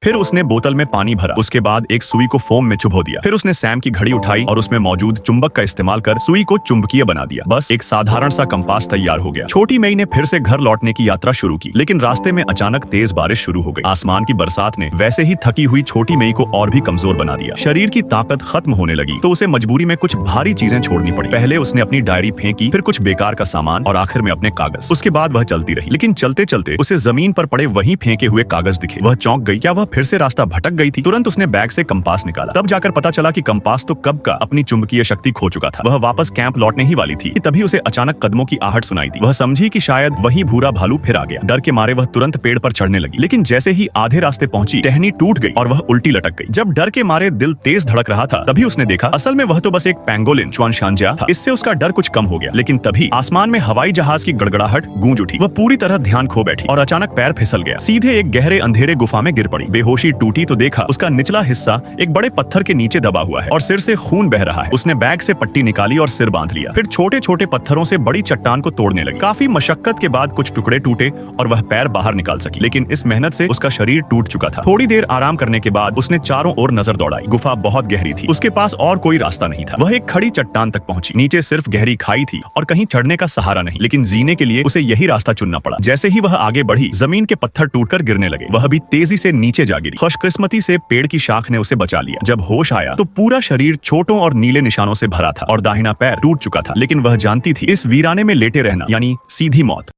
फिर उसने बोतल में पानी भरा, उसके बाद एक सुई को फोम में चुभो दिया। फिर उसने सैम की घड़ी उठाई और उसमें मौजूद चुंबक का इस्तेमाल कर सुई को चुंबकीय बना दिया। बस एक साधारण सा कंपास तैयार हो गया। छोटी मई ने फिर से घर लौटने की यात्रा शुरू की, लेकिन रास्ते में अचानक तेज बारिश शुरू हो गई। आसमान की बरसात ने वैसे ही थकी हुई छोटी मई को और भी कमजोर बना दिया। शरीर की ताकत खत्म होने लगी तो उसे मजबूरी में कुछ भारी चीजें छोड़नी पड़ी। पहले उसने अपनी डायरी फेंकी, फिर कुछ बेकार का सामान और आखिर में अपने कागज। उसके बाद वह चलती रही, लेकिन चलते चलते उसे जमीन पर पड़े वही फेंके हुए कागज दिखे। वह चौंक गई। क्या वह फिर से रास्ता भटक गई थी? तुरंत उसने बैग से कंपास निकाला। तब जाकर पता चला कि कंपास तो कब का अपनी चुंबकीय शक्ति खो चुका था। वह वापस कैंप लौटने ही वाली थी कि तभी उसे अचानक कदमों की आहट सुनाई दी। वह समझी कि शायद वही भूरा भालू फिर आ गया। डर के मारे वह तुरंत पेड़ पर चढ़ने लगी, लेकिन जैसे ही आधे रास्ते पहुंची टहनी टूट गई और वह उल्टी लटक गई। जब डर के मारे दिल तेज धड़क रहा था तभी उसने देखा असल में वह तो बस एक पेंगोलिन च्वानशांजिया था। इससे उसका डर कुछ कम हो गया, लेकिन तभी आसमान में हवाई जहाज की गड़गड़ाहट गूंज उठी। वह पूरी तरह ध्यान खो बैठी और अचानक पैर फिसल गया, सीधे एक गहरे अंधेरे गुफा में गिर पड़ी। बेहोशी टूटी तो देखा उसका निचला हिस्सा एक बड़े पत्थर के नीचे दबा हुआ है और सिर से खून बह रहा है। उसने बैग से पट्टी निकाली और सिर बांध लिया। फिर छोटे छोटे पत्थरों से बड़ी चट्टान को तोड़ने लगी। काफी मशक्कत के बाद कुछ टुकड़े टूटे और वह पैर बाहर निकाल सकी, लेकिन इस मेहनत से उसका शरीर टूट चुका था। थोड़ी देर आराम करने के बाद उसने चारों ओर नजर दौड़ाई। गुफा बहुत गहरी थी, उसके पास और कोई रास्ता नहीं था। वह एक खड़ी चट्टान तक पहुंची। नीचे सिर्फ गहरी खाई थी और कहीं चढ़ने का सहारा नहीं, लेकिन जीने के लिए उसे यही रास्ता चुनना पड़ा। जैसे ही वह आगे बढ़ी जमीन के पत्थर टूटकर गिरने लगे। वह भी तेजी से नीचे जा गिरी। खुशकिस्मती से पेड़ की शाख ने उसे बचा लिया। जब होश आया तो पूरा शरीर चोटों और नीले निशानों से भरा था और दाहिना पैर टूट चुका था, लेकिन वह जानती थी इस वीराने में लेटे रहना यानी सीधी मौत।